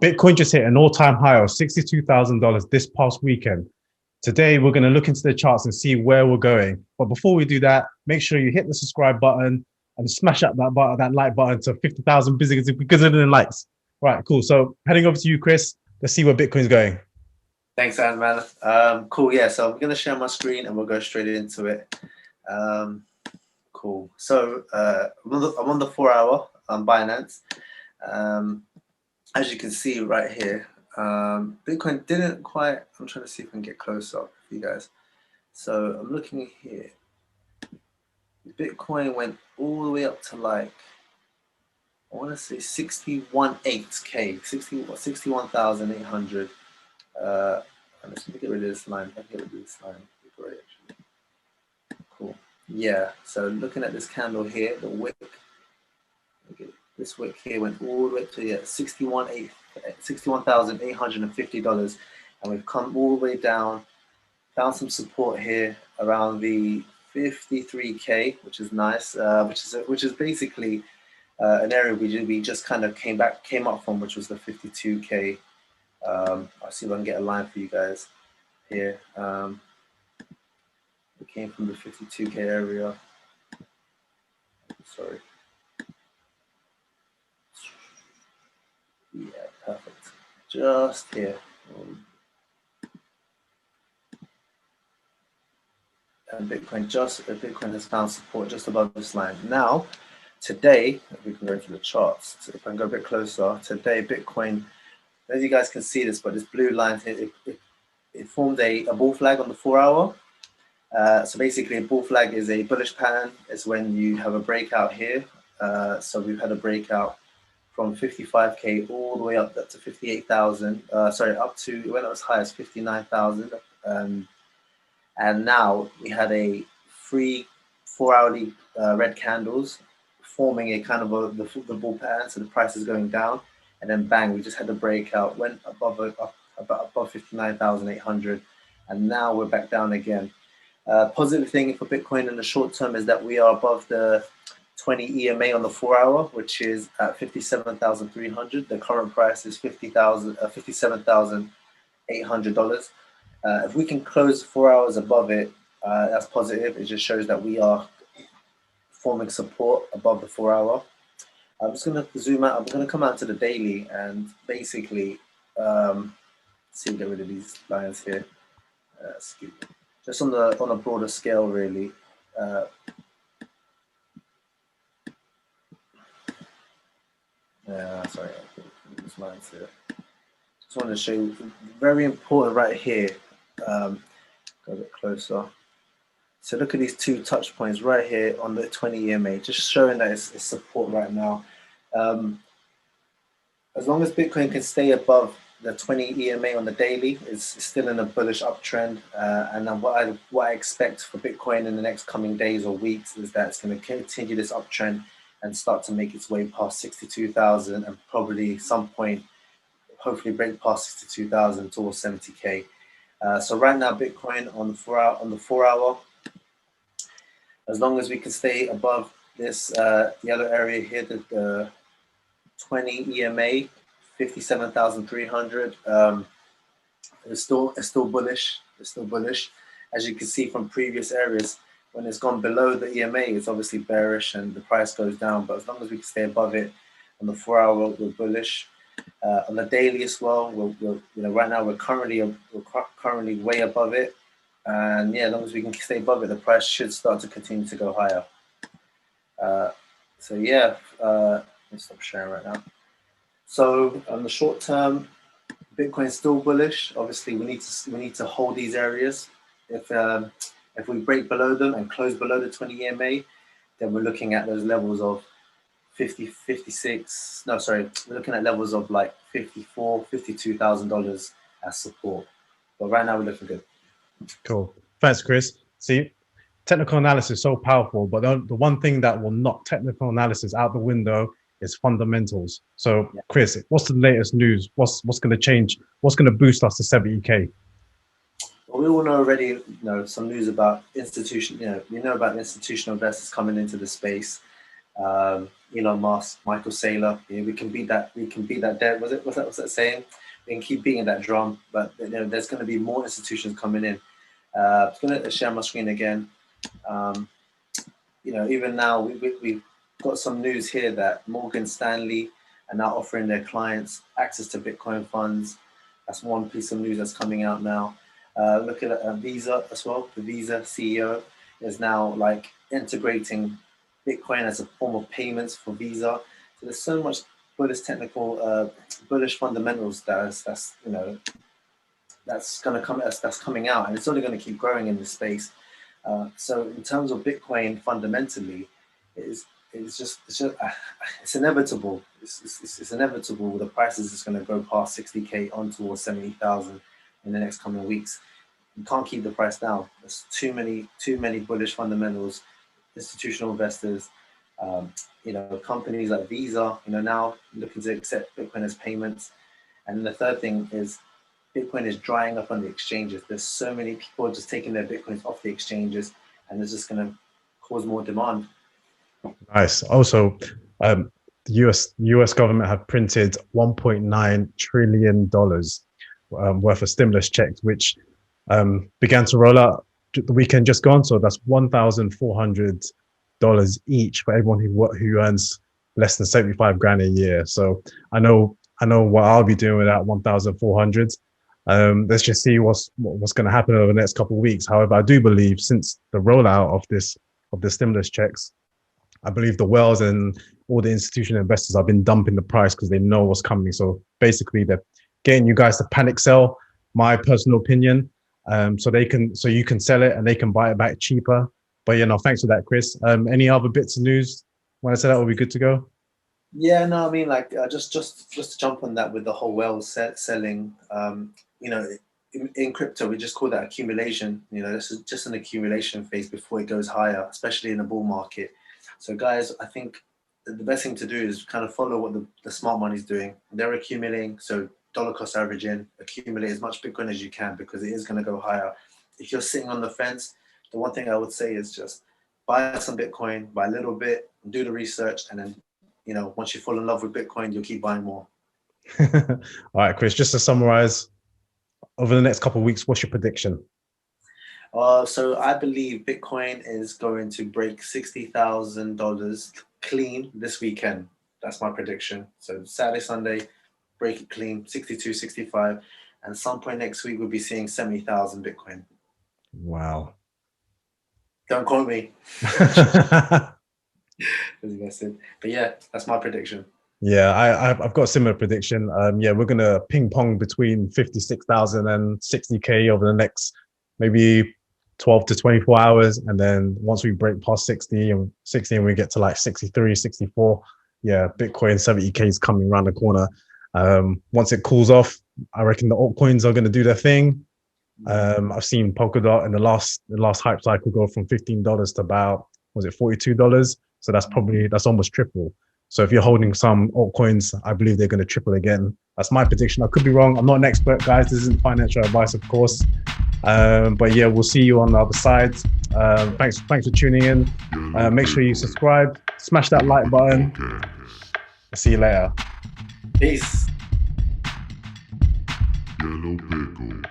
Bitcoin just hit an all-time high of $62,000 this past weekend. Today, we're going to look into the charts and see where we're going. But before we do that, make sure you hit the subscribe button and smash up that button, that like button to 50,000 because of the likes. All right, cool. So heading over to you, Chris. Let's see where Bitcoin's going. Thanks, man. Cool. Yeah. So I'm going to share my screen and we'll go straight into it. Cool. So I'm on the 4-hour on Binance. As you can see right here, Bitcoin didn't quite. I'm trying to see if I can get closer for you guys. So I'm looking here. Bitcoin went all the way up to like, I want to say 61.8K, 61,800. Let's get rid of this line. Let me get rid of this line. Great, actually. Cool. Yeah. So looking at this candle here, the wick. Okay, this wick here went all the way to $61,850, and we've come all the way down. Found some support here around the 53K, which is nice. Which is basically an area we just kind of came up from, which was the 52K. I'll see if I can get a line for you guys here. We came from the 52K area. Sorry. Yeah, perfect. Just here. And Bitcoin has found support just above this line. Now, today, we can go into the charts. So if I can go a bit closer, today Bitcoin, as you guys can see this, but this blue line here, it formed a bull flag on the 4-hour. So basically, a bull flag is a bullish pattern. It's when you have a breakout here. So we've had a breakout from 55K all the way up to 58,000. Up to, it went up as high as 59,000. And now we had a 4-hourly red candles forming a kind of the bull pattern. So the price is going down, and then bang, we just had the breakout, went above 59,800, and now we're back down again. Positive thing for Bitcoin in the short term is that we are above the 20 EMA on the 4-hour, which is at 57,300. The current price is $57,800. If we can close 4 hours above it, that's positive. It just shows that we are forming support above the 4-hour. I'm just going to zoom out. I'm going to come out to the daily and basically see, get rid of these lines here. Just on a broader scale, really. Sorry, these lines here. Just want to show you, very important right here. Go a bit closer. So look at these two touch points right here on the 20 EMA, just showing that it's support right now. As long as Bitcoin can stay above the 20 EMA on the daily, it's still in a bullish uptrend. And then what I expect for Bitcoin in the next coming days or weeks is that it's going to continue this uptrend and start to make its way past 62,000 and probably some point, hopefully break past 62,000 towards 70K. So right now, Bitcoin on the 4-hour, as long as we can stay above this yellow area here, the 20 EMA, 57,300, it's still bullish. It's still bullish. As you can see from previous areas, when it's gone below the EMA, it's obviously bearish and the price goes down. But as long as we can stay above it on the 4-hour, we're bullish. On the daily as well, right now we're currently way above it, and yeah, as long as we can stay above it, the price should start to continue to go higher. So yeah, let me stop sharing right now. So on the short term, Bitcoin is still bullish. Obviously, we need to hold these areas. If we break below them and close below the 20 EMA, then we're looking at those levels of 56. No, sorry, we're looking at levels of like $52,000 as support. But right now we're looking good. Cool. Thanks, Chris. See, technical analysis is so powerful, but the one thing that will knock technical analysis out the window is fundamentals. So, yeah. Chris, what's the latest news? What's going to change? What's going to boost us to 70K? Well, we all know already, some news about institutional investors coming into the space. Elon Musk, Michael Saylor. We can beat that. We can beat that dead. Was that saying? We can keep beating that drum, but there's going to be more institutions coming in. I'm going to share my screen again. Even now we've got some news here that Morgan Stanley are now offering their clients access to Bitcoin funds. That's one piece of news that's coming out now. Look at Visa as well. The Visa CEO is now like integrating Bitcoin as a form of payments for Visa. So there's so much bullish bullish fundamentals that's coming out, and it's only going to keep growing in this space. So in terms of Bitcoin, fundamentally, it's inevitable. It's inevitable. The price is just going to go past 60K on towards 70,000 in the next coming weeks. You can't keep the price down. There's too many bullish fundamentals. Institutional investors, companies like Visa, now looking to accept Bitcoin as payments. And the third thing is Bitcoin is drying up on the exchanges. There's so many people just taking their Bitcoins off the exchanges, and it's just going to cause more demand. Nice. Also, the US government have printed $1.9 trillion worth of stimulus checks, which began to roll out the weekend just gone. So that's $1,400 each for everyone who earns less than 75 grand a year. So I know what I'll be doing with that 1,400. Let's just see what's going to happen over the next couple of weeks. However, I do believe since the rollout of the stimulus checks, I believe the whales and all the institutional investors have been dumping the price because they know what's coming. So basically, they're getting you guys to panic sell. My personal opinion, so you can sell it and they can buy it back cheaper. But thanks for that, Chris. Any other bits of news? When I say that, will be good to go. Yeah, no, I mean, like just to jump on that with the whole whale selling. In crypto, we just call that accumulation. This is just an accumulation phase before it goes higher, especially in a bull market. So guys, I think the best thing to do is kind of follow what the smart money's doing. They're accumulating, so dollar cost averaging, accumulate as much Bitcoin as you can because it is going to go higher. If you're sitting on the fence, the one thing I would say is just buy some Bitcoin, buy a little bit, do the research, and then once you fall in love with Bitcoin, you'll keep buying more. All right, Chris, just to summarize, over the next couple of weeks, what's your prediction? So I believe Bitcoin is going to break $60,000 clean this weekend. That's my prediction. So Saturday, Sunday, break it clean, 62, 65. And some point next week, we'll be seeing 70,000 Bitcoin. Wow. Don't quote me. But yeah, that's my prediction. Yeah, I've got a similar prediction. We're going to ping pong between 56,000 and 60K over the next maybe 12 to 24 hours. And then once we break past 60 and we get to like 63, 64, Bitcoin 70K is coming around the corner. Once it cools off, I reckon the altcoins are going to do their thing. I've seen Polkadot in the last hype cycle go from $15 to about, was it $42? So that's almost triple. So if you're holding some altcoins, I believe they're going to triple again. That's my prediction. I could be wrong. I'm not an expert, guys. This isn't financial advice, of course. But yeah, we'll see you on the other side. Thanks for tuning in. Make sure you subscribe, smash that like button. I'll see you later. Peace. Yellow Pickle.